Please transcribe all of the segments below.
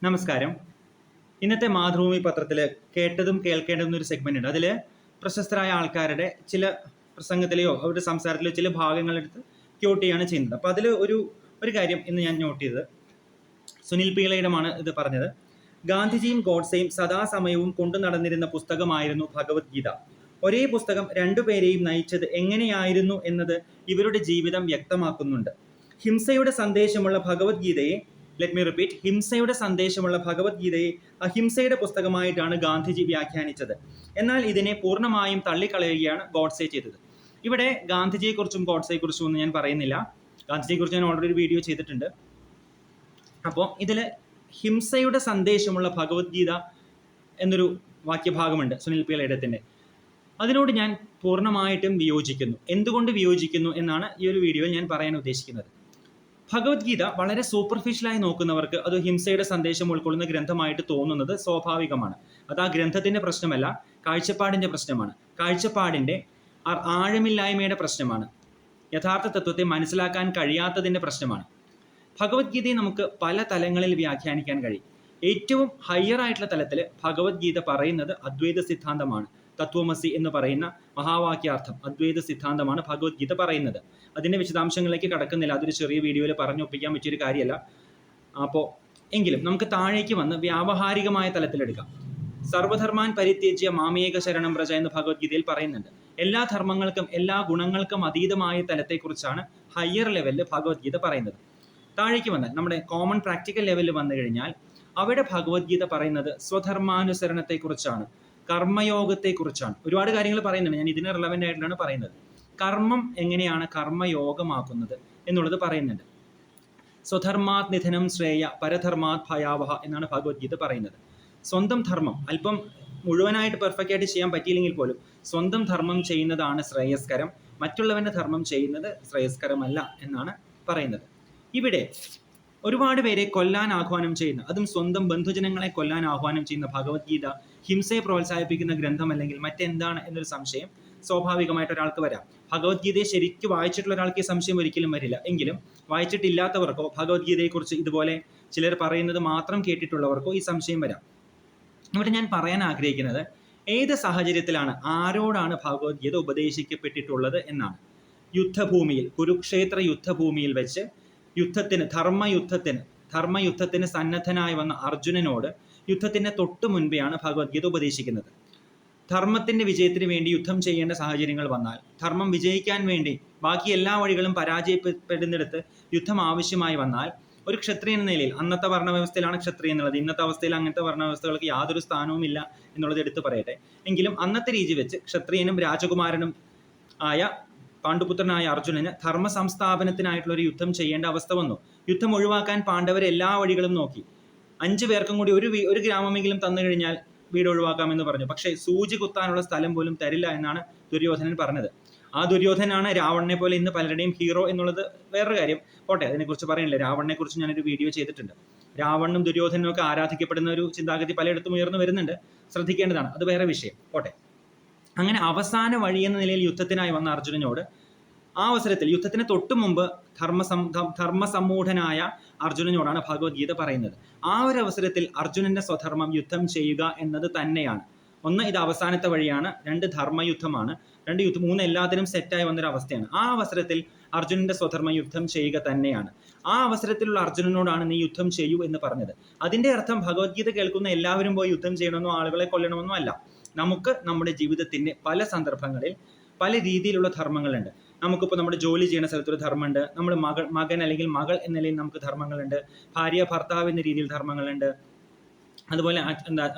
നമസ്കാരം. ഇന്നത്തെ മാതൃഭൂമി പത്രത്തിൽ കേട്ടതും കേൾക്കേണ്ടതും ഒരു സെഗ്മെന്റ് ഉണ്ട്. അതിൽ പ്രശസ്തരായ ആൾക്കാരുടെ ചില പ്രസംഗത്തിലെയോ അവരുടെ സംസാരത്തിലെയോ ചില ഭാഗങ്ങളെടുത്ത് ക്യോട്ട് ചെയ്യാണ് ചെയ്യുന്നത്. അപ്പോൾ അതിൽ ഒരു കാര്യം ഇന്ന് ഞാൻ നോട്ട് ചെയ്തത്, സുനിൽ പീളയിടമാണ് ഇത് പറഞ്ഞത്. ഗാന്ധിജിയും ഗോഡ്സെയും സദാസമയവും കൊണ്ടു നടന്നിരുന്ന പുസ്തകമായിരുന്നു ഭഗവത്ഗീത. ഒരേ പുസ്തകം രണ്ടുപേരെയും നയിച്ചത് എങ്ങനെയായിരുന്നു എന്നത് ഇവരുടെ ജീവിതം വ്യക്തമാക്കുന്നുണ്ട്. ഹിംസയുടെ സന്ദേശമുള്ള ഭഗവത്ഗീതയെ ഹിംസയുടെ സന്ദേശമുള്ള ഭഗവത്ഗീതയെ അഹിംസയുടെ പുസ്തകമായിട്ടാണ് ഗാന്ധിജി വ്യാഖ്യാനിച്ചത്. എന്നാൽ ഇതിനെ പൂർണ്ണമായും തള്ളിക്കളയുകയാണ് ഗോഡ്സെ ചെയ്തത്. ഇവിടെ ഗാന്ധിജിയെക്കുറിച്ചും ഗോഡ്സെയെക്കുറിച്ചും ഒന്നും ഞാൻ പറയുന്നില്ല. ഗാന്ധിജിയെക്കുറിച്ച് ഞാൻ ഓൾറെഡി ഒരു വീഡിയോ ചെയ്തിട്ടുണ്ട്. അപ്പോൾ ഇതിൽ ഹിംസയുടെ സന്ദേശമുള്ള ഭഗവത്ഗീത എന്നൊരു വാക്യഭാഗമുണ്ട് സുനിൽ പീളയിടത്തിൻ്റെ. അതിനോട് ഞാൻ പൂർണ്ണമായിട്ടും വിയോജിക്കുന്നു. എന്തുകൊണ്ട് വിയോജിക്കുന്നു എന്നാണ് ഈ ഒരു വീഡിയോയിൽ ഞാൻ പറയാൻ ഉദ്ദേശിക്കുന്നത്. ഭഗവത്ഗീത വളരെ സൂപ്പർഫിഷ്യലായി നോക്കുന്നവർക്ക് അത് ഹിംസയുടെ സന്ദേശം ഉൾക്കൊള്ളുന്ന ഗ്രന്ഥമായിട്ട് തോന്നുന്നത് സ്വാഭാവികമാണ്. അത് ആ ഗ്രന്ഥത്തിൻ്റെ പ്രശ്നമല്ല, കാഴ്ചപ്പാടിൻ്റെ പ്രശ്നമാണ്. കാഴ്ചപ്പാടിൻ്റെ ആഴമില്ലായ്മയുടെ പ്രശ്നമാണ്. യഥാർത്ഥ തത്വത്തെ മനസ്സിലാക്കാൻ കഴിയാത്തതിൻ്റെ പ്രശ്നമാണ്. ഭഗവത്ഗീതയെ നമുക്ക് പല തലങ്ങളിൽ വ്യാഖ്യാനിക്കാൻ കഴിയും. ഏറ്റവും ഹയർ ആയിട്ടുള്ള തലത്തിൽ ഭഗവത്ഗീത പറയുന്നത് അദ്വൈത സിദ്ധാന്തമാണ്. തത്വമസി എന്ന് പറയുന്ന മഹാവാക്യാർത്ഥം അദ്വൈത സിദ്ധാന്തമാണ് ഭഗവത്ഗീത പറയുന്നത്. അതിൻ്റെ വിശദാംശങ്ങളിലേക്ക് കടക്കുന്നില്ല, അതൊരു ചെറിയ വീഡിയോയിൽ പറഞ്ഞൊപ്പിക്കാൻ പറ്റിയൊരു കാര്യമല്ല. അപ്പോൾ എങ്കിലും നമുക്ക് താഴേക്ക് വന്ന് വ്യാവഹാരികമായ തലത്തിലെടുക്കാം. സർവധർമാൻ പരിത്യജ്യ മാമേക ശരണം വ്രജ എന്ന് ഭഗവത്ഗീതയിൽ പറയുന്നുണ്ട്. എല്ലാ ധർമ്മങ്ങൾക്കും എല്ലാ ഗുണങ്ങൾക്കും അതീതമായ തലത്തെക്കുറിച്ചാണ് ഹയർ ലെവലിൽ ഭഗവത്ഗീത പറയുന്നത്. താഴേക്ക് വന്നാൽ നമ്മുടെ കോമൺ പ്രാക്ടിക്കൽ ലെവലിൽ വന്നു കഴിഞ്ഞാൽ അവിടെ ഭഗവത്ഗീത പറയുന്നത് സ്വധർമാനുസരണത്തെക്കുറിച്ചാണ്, കർമ്മയോഗത്തെക്കുറിച്ചാണ്. ഒരുപാട് കാര്യങ്ങൾ പറയുന്നുണ്ട്, ഞാൻ ഇതിന് റിലവൻ്റ് ആയിട്ടാണ് പറയുന്നത്. കർമ്മം എങ്ങനെയാണ് കർമ്മയോഗമാക്കുന്നത് എന്നുള്ളത് പറയുന്നുണ്ട്. സ്വധർമാത് നിധനം ശ്രേയ പരധർമാത് ഭയാവഹ എന്നാണ് ഭഗവത്ഗീത പറയുന്നത്. സ്വന്തം ധർമ്മം അല്പം മുഴുവനായിട്ട് പെർഫെക്റ്റ് ആയിട്ട് ചെയ്യാൻ പറ്റിയില്ലെങ്കിൽ പോലും സ്വന്തം ധർമ്മം ചെയ്യുന്നതാണ് ശ്രേയസ്കരം, മറ്റുള്ളവൻ്റെ ധർമ്മം ചെയ്യുന്നത് ശ്രേയസ്കരമല്ല എന്നാണ് പറയുന്നത്. ഇവിടെ ഒരുപാട് പേരെ കൊല്ലാൻ ആഹ്വാനം ചെയ്യുന്ന, അതും സ്വന്തം ബന്ധുജനങ്ങളെ കൊല്ലാൻ ആഹ്വാനം ചെയ്യുന്ന ഭഗവത്ഗീത ഹിംസയെ പ്രോത്സാഹിപ്പിക്കുന്ന ഗ്രന്ഥം അല്ലെങ്കിൽ മറ്റെന്താണ് എന്നൊരു സംശയം സ്വാഭാവികമായിട്ട് ഒരാൾക്ക് വരാം. ഭഗവത്ഗീതയെ ശരിക്കും വായിച്ചിട്ടുള്ള ഒരാൾക്ക് ഈ സംശയം ഒരിക്കലും വരില്ല. എങ്കിലും വായിച്ചിട്ടില്ലാത്തവർക്കോ ഭഗവത്ഗീതയെക്കുറിച്ച് ഇതുപോലെ ചിലർ പറയുന്നത് മാത്രം കേട്ടിട്ടുള്ളവർക്കോ ഈ സംശയം വരാം. ഇവിടെ ഞാൻ പറയാൻ ആഗ്രഹിക്കുന്നത് ഏത് സാഹചര്യത്തിലാണ് ആരോടാണ് ഭഗവത്ഗീത ഉപദേശിക്കപ്പെട്ടിട്ടുള്ളത് എന്നാണ്. യുദ്ധഭൂമിയിൽ, കുരുക്ഷേത്ര യുദ്ധഭൂമിയിൽ വെച്ച് ധർമ്മയുദ്ധത്തിന് സന്നദ്ധനായി വന്ന അർജുനനോട് യുദ്ധത്തിന് തൊട്ടു മുൻപെയാണ് ഭഗവത്ഗീത ഉപദേശിക്കുന്നത്. ധർമ്മത്തിൻ്റെ വിജയത്തിന് വേണ്ടി യുദ്ധം ചെയ്യേണ്ട സാഹചര്യങ്ങൾ വന്നാൽ, ധർമ്മം വിജയിക്കാൻ വേണ്ടി ബാക്കി എല്ലാ വഴികളും പരാജയപ്പെടുന്നിടത്ത് യുദ്ധം ആവശ്യമായി വന്നാൽ, ഒരു ക്ഷത്രിയൻ എന്ന നിലയിൽ, അന്നത്തെ വർണ്ണവ്യവസ്ഥയിലാണ് ക്ഷത്രിയ എന്നുള്ളത്, ഇന്നത്തെ അവസ്ഥയിൽ അങ്ങനത്തെ വർണ്ണവ്യവസ്ഥകൾക്ക് യാതൊരു സ്ഥാനവുമില്ല എന്നുള്ളത് എടുത്തു പറയട്ടെ. എങ്കിലും അന്നത്തെ രീതി വെച്ച് ക്ഷത്രിയനും രാജകുമാരനും ആയ പാണ്ഡുപുത്രനായ അർജുനന് ധർമ്മ സംസ്ഥാപനത്തിനായിട്ടുള്ള ഒരു യുദ്ധം ചെയ്യേണ്ട അവസ്ഥ വന്നു. യുദ്ധം ഒഴിവാക്കാൻ പാണ്ഡവർ എല്ലാ വഴികളും നോക്കി. 5 പേർക്കും കൂടി ഒരു ഗ്രാമമെങ്കിലും തന്നു കഴിഞ്ഞാൽ വീട് ഒഴിവാക്കാമെന്ന് പറഞ്ഞു. പക്ഷേ സൂചി കുത്താനുള്ള സ്ഥലം പോലും തരില്ല എന്നാണ് ദുര്യോധനൻ പറഞ്ഞത്. ആ ദുര്യോധനാണ് രാവണനെ പോലെ ഇന്ന് പലരുടെയും ഹീറോ എന്നുള്ളത് വേറൊരു കാര്യം. പോട്ടെ, അതിനെക്കുറിച്ച് പറയുന്നില്ല. രാവണനെ കുറിച്ച് ഞാനൊരു വീഡിയോ ചെയ്തിട്ടുണ്ട്. രാവണനും ദുര്യോധനും ഒക്കെ ആരാധിക്കപ്പെടുന്ന ഒരു ചിന്താഗതി പലയിടത്തും ഉയർന്നു വരുന്നുണ്ട്, ശ്രദ്ധിക്കേണ്ടതാണ്. അത് വേറെ വിഷയം. പോട്ടെ. അങ്ങനെ അവസാന വഴി എന്ന നിലയിൽ യുദ്ധത്തിനായി വന്ന അർജുനനോട് ആ അവസരത്തിൽ യുദ്ധത്തിന് തൊട്ടു മുമ്പ് ധർമ്മസമ്മൂഢനായ അർജുനനോടാണ് ഭഗവത്ഗീത പറയുന്നത്. ആ ഒരു അവസരത്തിൽ അർജുനന്റെ സ്വധർമ്മം യുദ്ധം ചെയ്യുക എന്നത് തന്നെയാണ്. 1, ഇത് അവസാനത്തെ വഴിയാണ്. 2, ധർമ്മയുദ്ധമാണ്. 3 എല്ലാത്തിനും സെറ്റായി വന്നൊരു അവസ്ഥയാണ്. ആ അവസരത്തിൽ അർജുനന്റെ സ്വധർമ്മ യുദ്ധം ചെയ്യുക തന്നെയാണ്. ആ അവസരത്തിലുള്ള അർജുനനോടാണ് നീ യുദ്ധം ചെയ്യൂ എന്ന് പറഞ്ഞത്. അതിൻ്റെ അർത്ഥം ഭഗവത്ഗീത കേൾക്കുന്ന എല്ലാവരും പോയി യുദ്ധം ചെയ്യണമെന്നോ ആളുകളെ കൊല്ലണമെന്നോ അല്ല. നമുക്ക് നമ്മുടെ ജീവിതത്തിൻ്റെ പല സന്ദർഭങ്ങളിൽ പല രീതിയിലുള്ള ധർമ്മങ്ങളുണ്ട്. നമുക്കിപ്പോൾ നമ്മുടെ ജോലി ചെയ്യുന്ന സ്ഥലത്തൊരു ധർമ്മമുണ്ട്, നമ്മൾ മകൻ അല്ലെങ്കിൽ മകൾ എന്ന നിലയിൽ നമുക്ക് ധർമ്മങ്ങളുണ്ട്, ഭാര്യ ഭർത്താവ് എന്ന രീതിയിൽ ധർമ്മങ്ങളുണ്ട്, അതുപോലെ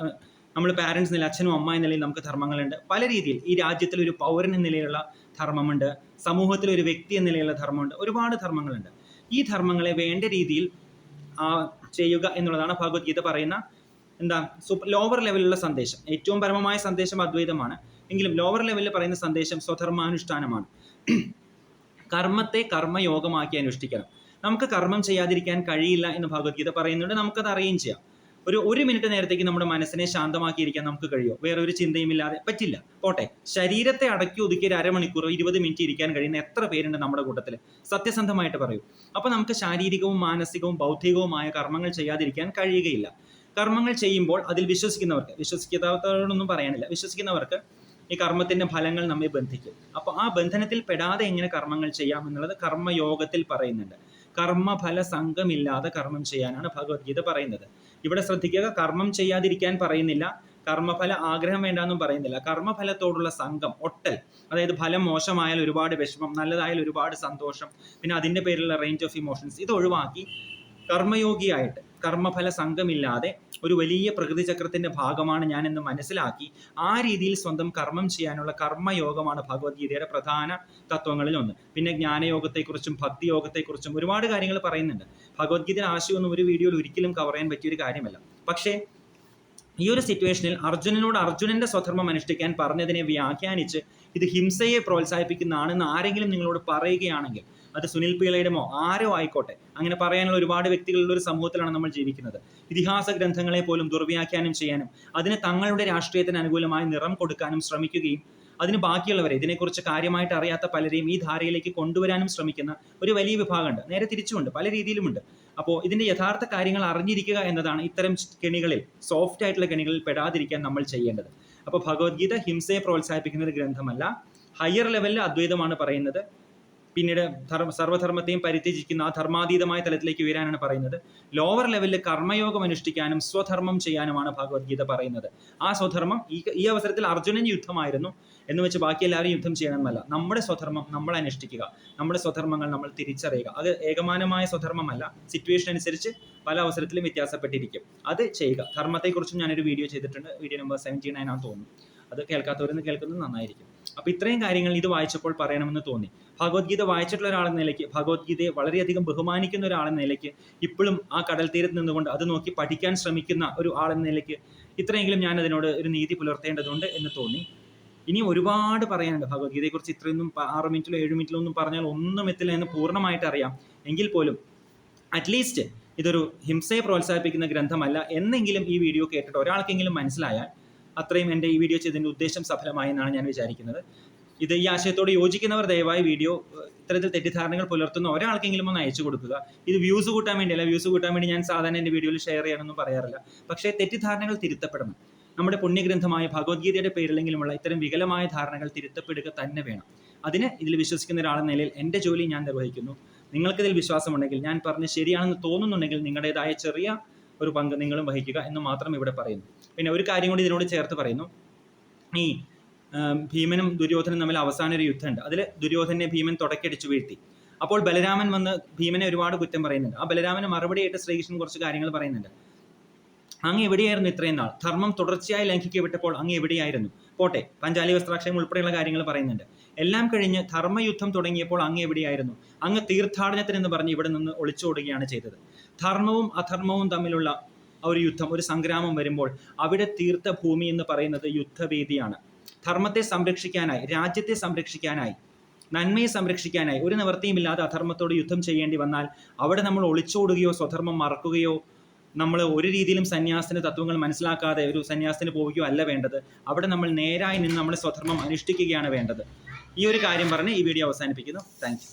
നമ്മൾ പാരൻസ് നില, അച്ഛനും അമ്മ എന്ന നിലയിൽ നമുക്ക് ധർമ്മങ്ങളുണ്ട്. പല രീതിയിൽ ഈ രാജ്യത്തിൽ ഒരു പൗരൻ എന്ന നിലയിലുള്ള ധർമ്മമുണ്ട്, സമൂഹത്തിൽ ഒരു വ്യക്തി എന്ന നിലയിലുള്ള ധർമ്മമുണ്ട്, ഒരുപാട് ധർമ്മങ്ങളുണ്ട്. ഈ ധർമ്മങ്ങളെ വേണ്ട രീതിയിൽ ചെയ്യുക എന്നുള്ളതാണ് ഭഗവത്ഗീത പറയുന്ന ലോവർ ലെവലിലുള്ള സന്ദേശം. ഏറ്റവും പരമമായ സന്ദേശം അദ്വൈതമാണ്. എങ്കിലും ലോവർ ലെവലിൽ പറയുന്ന സന്ദേശം സ്വധർമാനുഷ്ഠാനമാണ്. കർമ്മത്തെ കർമ്മയോഗമാക്കി അനുഷ്ഠിക്കണം. നമുക്ക് കർമ്മം ചെയ്യാതിരിക്കാൻ കഴിയില്ല എന്ന് ഭഗവത്ഗീത പറയുന്നുണ്ട്. നമുക്കത് അറിയുകയും ചെയ്യാം. ഒരു മിനിറ്റ് നേരത്തേക്ക് നമ്മുടെ മനസ്സിനെ ശാന്തമാക്കിയിരിക്കാൻ നമുക്ക് കഴിയുമോ? വേറെ ഒരു ചിന്തയും ഇല്ലാതെ പറ്റില്ല. പോട്ടെ, ശരീരത്തെ അടക്കി ഒതുക്കി ഒരു അരമണിക്കൂർ 20 മിനിറ്റ് ഇരിക്കാൻ കഴിയുന്ന എത്ര പേരുണ്ട് നമ്മുടെ കൂട്ടത്തിൽ? സത്യസന്ധമായിട്ട് പറയൂ. അപ്പോൾ നമുക്ക് ശാരീരികവും മാനസികവും ബൗദ്ധികവുമായ കർമ്മങ്ങൾ ചെയ്യാതിരിക്കാൻ കഴിയുകയില്ല. കർമ്മങ്ങൾ ചെയ്യുമ്പോൾ അതിൽ വിശ്വസിക്കാത്തവരോടൊന്നും പറയാനില്ല, വിശ്വസിക്കുന്നവർക്ക് ഈ കർമ്മത്തിന്റെ ഫലങ്ങൾ നമ്മെ ബന്ധിക്കും. അപ്പോൾ ആ ബന്ധനത്തിൽ പെടാതെ എങ്ങനെ കർമ്മങ്ങൾ ചെയ്യാം എന്നുള്ളത് കർമ്മയോഗത്തിൽ പറയുന്നുണ്ട്. കർമ്മഫല സംഘമില്ലാതെ കർമ്മം ചെയ്യാനാണ് ഭഗവത്ഗീത പറയുന്നത്. ഇവിടെ ശ്രദ്ധിക്കുക, കർമ്മം ചെയ്യാതിരിക്കാൻ പറയുന്നില്ല, കർമ്മഫല ആഗ്രഹം വേണ്ടാന്നും പറയുന്നില്ല. കർമ്മഫലത്തോടുള്ള സംഘം, ഒട്ടൽ, അതായത് ഫലം മോശമായാൽ ഒരുപാട് വിഷമം, നല്ലതായാൽ ഒരുപാട് സന്തോഷം, പിന്നെ അതിൻ്റെ പേരിലുള്ള റേഞ്ച് ഓഫ് ഇമോഷൻസ്, ഇത് ഒഴിവാക്കി കർമ്മയോഗിയായിട്ട് കർമ്മഫല സംഘമില്ലാതെ ഒരു വലിയ പ്രകൃതി ചക്രത്തിന്റെ ഭാഗമാണ് ഞാൻ എന്ന് മനസ്സിലാക്കി ആ രീതിയിൽ സ്വന്തം കർമ്മം ചെയ്യാനുള്ള കർമ്മയോഗമാണ് ഭഗവത്ഗീതയുടെ പ്രധാന തത്വങ്ങളിൽ ഒന്ന്. പിന്നെ ജ്ഞാനയോഗത്തെക്കുറിച്ചും ഭക്തിയോഗത്തെക്കുറിച്ചും ഒരുപാട് കാര്യങ്ങൾ പറയുന്നുണ്ട്. ഭഗവത്ഗീതയുടെ ആശയമൊന്നും ഒരു വീഡിയോയിൽ ഒരിക്കലും കവർ ചെയ്യാൻ പറ്റിയൊരു കാര്യമല്ല. പക്ഷേ ഈ ഒരു സിറ്റുവേഷനിൽ അർജുനനോട് അർജുനന്റെ സ്വധർമ്മം അനുഷ്ഠിക്കാൻ പറഞ്ഞതിനെ വ്യാഖ്യാനിച്ച് ഇത് ഹിംസയെ പ്രോത്സാഹിപ്പിക്കുന്നതാണെന്ന് ആരെങ്കിലും നിങ്ങളോട് പറയുകയാണെങ്കിൽ, അത് സുനിൽ പിള്ളയുടെമോ ആരോ ആയിക്കോട്ടെ, അങ്ങനെ പറയാനുള്ള ഒരുപാട് വ്യക്തികളുള്ള ഒരു സമൂഹത്തിലാണ് നമ്മൾ ജീവിക്കുന്നത്. ഇതിഹാസ ഗ്രന്ഥങ്ങളെ പോലും ദുർവ്യാഖ്യാനം ചെയ്യാനും അതിന് തങ്ങളുടെ രാഷ്ട്രീയത്തിന് അനുകൂലമായി നിറം കൊടുക്കാനും ശ്രമിക്കുകയും അതിന് ബാക്കിയുള്ളവരെ, ഇതിനെക്കുറിച്ച് കാര്യമായിട്ട് അറിയാത്ത പലരെയും ഈ ധാരയിലേക്ക് കൊണ്ടുവരാനും ശ്രമിക്കുന്ന ഒരു വലിയ വിഭാഗമുണ്ട്. നേരെ തിരിച്ചുമുണ്ട്, പല രീതിയിലുമുണ്ട്. അപ്പോൾ ഇതിൻ്റെ യഥാർത്ഥ കാര്യങ്ങൾ അറിഞ്ഞിരിക്കുക എന്നതാണ് ഇത്തരം കെണികളിൽ, സോഫ്റ്റ് ആയിട്ടുള്ള കെണികളിൽ പെടാതിരിക്കാൻ നമ്മൾ ചെയ്യേണ്ടത്. അപ്പോൾ ഭഗവത്ഗീത ഹിംസയെ പ്രോത്സാഹിപ്പിക്കുന്ന ഒരു ഗ്രന്ഥമല്ല. ഹയർ ലെവലിൽ അദ്വൈതമാണ് പറയുന്നത്. പിന്നീട് സർവ്വധർമ്മത്തെയും പരിത്യജിക്കുന്ന ആ ധർമാതീതമായ തലത്തിലേക്ക് ഉയരാനാണ് പറയുന്നത്. ലോവർ ലെവലിൽ കർമ്മയോഗം അനുഷ്ഠിക്കാനും സ്വധർമ്മം ചെയ്യാനുമാണ് ഭഗവത്ഗീത പറയുന്നത്. ആ സ്വധർമ്മം ഈ അവസരത്തിൽ അർജുനൻ യുദ്ധമായിരുന്നു എന്ന് വെച്ച് ബാക്കി എല്ലാവരും യുദ്ധം ചെയ്യണമെന്നല്ല. നമ്മുടെ സ്വധർമ്മം നമ്മൾ അനുഷ്ഠിക്കുക, നമ്മുടെ സ്വധർമ്മങ്ങൾ നമ്മൾ തിരിച്ചറിയുക. അത് ഏകമാനമായ സ്വധർമ്മമല്ല, സിറ്റുവേഷൻ അനുസരിച്ച് പല അവസരത്തിലും വ്യത്യാസപ്പെട്ടിരിക്കും. അത് ചെയ്യുക. ധർമ്മത്തെക്കുറിച്ചും ഞാനൊരു വീഡിയോ ചെയ്തിട്ടുണ്ട്, വീഡിയോ നമ്പർ 79 ആണെന്ന് തോന്നുന്നു. അത് കേൾക്കാത്തവരെന്ന് കേൾക്കുന്നത് നന്നായിരിക്കും. അപ്പോൾ ഇത്രയും കാര്യങ്ങൾ ഇത് വായിച്ചപ്പോൾ പറയണമെന്ന് തോന്നി. ഭഗവത്ഗീത വായിച്ചിട്ടുള്ള ഒരാളെന്ന നിലയ്ക്ക്, ഭഗവത്ഗീതയെ വളരെയധികം ബഹുമാനിക്കുന്ന ഒരാളെന്ന നിലയ്ക്ക്, ഇപ്പോഴും ആ കടൽ തീരത്ത് നിന്നുകൊണ്ട് അത് നോക്കി പഠിക്കാൻ ശ്രമിക്കുന്ന ഒരു ആളെന്ന നിലയ്ക്ക് ഇത്രയെങ്കിലും ഞാൻ അതിനോട് ഒരു നീതി പുലർത്തേണ്ടതുണ്ട് എന്ന് തോന്നി. ഇനി ഒരുപാട് പറയാനുണ്ട് ഭഗവത്ഗീതയെക്കുറിച്ച്. ഇത്രയൊന്നും 6 മിനിറ്റിലോ 7 മിനിറ്റിലോ ഒന്നും പറഞ്ഞാൽ ഒന്നും എത്തില്ല എന്ന് പൂർണ്ണമായിട്ട് അറിയാം. എങ്കിൽ പോലും അറ്റ്ലീസ്റ്റ് ഇതൊരു ഹിംസയെ പ്രോത്സാഹിപ്പിക്കുന്ന ഗ്രന്ഥമല്ല എന്നെങ്കിലും ഈ വീഡിയോ കേട്ടിട്ട് ഒരാൾക്കെങ്കിലും മനസ്സിലായാൽ അത്രയും എൻ്റെ ഈ വീഡിയോ ചെയ്തതിൻ്റെ ഉദ്ദേശം സഫലമായി എന്നാണ് ഞാൻ വിചാരിക്കുന്നത്. ഈ ആശയത്തോട് യോജിക്കുന്നവർ ദയവായി വീഡിയോ ഇത്തരത്തിൽ തെറ്റിദ്ധാരണകൾ പുലർത്തുന്ന ഒരാൾക്കെങ്കിലും ഒന്ന് അയച്ചു കൊടുക്കുക. ഇത് വ്യൂസ് കൂട്ടാൻ വേണ്ടിയല്ല. വ്യൂസ് കൂട്ടാൻ വേണ്ടി ഞാൻ സാധാരണ എൻ്റെ വീഡിയോയിൽ ഷെയർ ചെയ്യാനൊന്നും പറയാറില്ല. പക്ഷേ തെറ്റിദ്ധാരണകൾ തിരുത്തപ്പെടണം. നമ്മുടെ പുണ്യഗ്രന്ഥമായ ഭഗവത്ഗീതയുടെ പേരിലെങ്കിലുമുള്ള ഇത്തരം വികലമായ ധാരണകൾ തിരുത്തപ്പെടുക തന്നെ വേണം. അതിന് ഇതിൽ വിശ്വസിക്കുന്ന ഒരാളെന്ന നിലയിൽ എൻ്റെ ജോലി ഞാൻ നിർവഹിക്കുന്നു. നിങ്ങൾക്കിതിൽ വിശ്വാസമുണ്ടെങ്കിൽ, ഞാൻ പറഞ്ഞ് ശരിയാണെന്ന് തോന്നുന്നുണ്ടെങ്കിൽ, നിങ്ങളുടേതായ ചെറിയ ഒരു പങ്ക് നിങ്ങളും വഹിക്കുക എന്ന് മാത്രം ഇവിടെ പറയുന്നു. പിന്നെ ഒരു കാര്യം കൂടി ഇതിനോട് ചേർത്ത് പറയുന്നു. ഈ ഭീമനും ദുര്യോധനും തമ്മിൽ അവസാന ഒരു യുദ്ധമുണ്ട്. അതിൽ ദുര്യോധനെ ഭീമൻ തുടക്കടിച്ചു വീഴ്ത്തി. അപ്പോൾ ബലരാമൻ വന്ന് ഭീമനെ ഒരുപാട് കുറ്റം പറയുന്നുണ്ട്. ആ ബലരാമന് മറുപടിയായിട്ട് ശ്രീകൃഷ്ണൻ കുറച്ച് കാര്യങ്ങൾ പറയുന്നുണ്ട്. അങ്ങ് എവിടെയായിരുന്നു ഇത്രയും നാൾ? ധർമ്മം തുടർച്ചയായി ലംഘിക്കപ്പെട്ടപ്പോൾ അങ്ങ് എവിടെയായിരുന്നു? പോട്ടെ, പഞ്ചാലി വസ്ത്രാക്ഷയം ഉൾപ്പെടെയുള്ള കാര്യങ്ങൾ പറയുന്നുണ്ട്. എല്ലാം കഴിഞ്ഞ് ധർമ്മയുദ്ധം തുടങ്ങിയപ്പോൾ അങ്ങ് എവിടെയായിരുന്നു? അങ്ങ് തീർത്ഥാടനത്തിനെന്ന് പറഞ്ഞ് ഇവിടെ നിന്ന് ഒളിച്ചോടുകയാണ് ചെയ്തത്. ധർമ്മവും അധർമ്മവും തമ്മിലുള്ള ഒരു യുദ്ധം, ഒരു സംഗ്രാമം വരുമ്പോൾ അവിടെ തീർത്ഥഭൂമി എന്ന് പറയുന്നത് യുദ്ധവേദിയാണ്. ധർമ്മത്തെ സംരക്ഷിക്കാനായി, രാജ്യത്തെ സംരക്ഷിക്കാനായി, നന്മയെ സംരക്ഷിക്കാനായി ഒരു നിവൃത്തിയുമില്ലാതെ അധർമ്മത്തോട് യുദ്ധം ചെയ്യേണ്ടി വന്നാൽ അവിടെ നമ്മൾ ഒളിച്ചോടുകയോ സ്വധർമ്മം മറക്കുകയോ നമ്മൾ ഒരു രീതിയിലും സന്യാസത്തിന് തത്വങ്ങൾ മനസ്സിലാക്കാതെ ഒരു സന്യാസത്തിന് പോവുകയോ അല്ല വേണ്ടത്. അവിടെ നമ്മൾ നേരായി നിന്ന് നമ്മുടെ സ്വധർമ്മം അനുഷ്ഠിക്കുകയാണ് വേണ്ടത്. ഈ ഒരു കാര്യം പറഞ്ഞ് ഈ വീഡിയോ അവസാനിപ്പിക്കുന്നു. Thank you.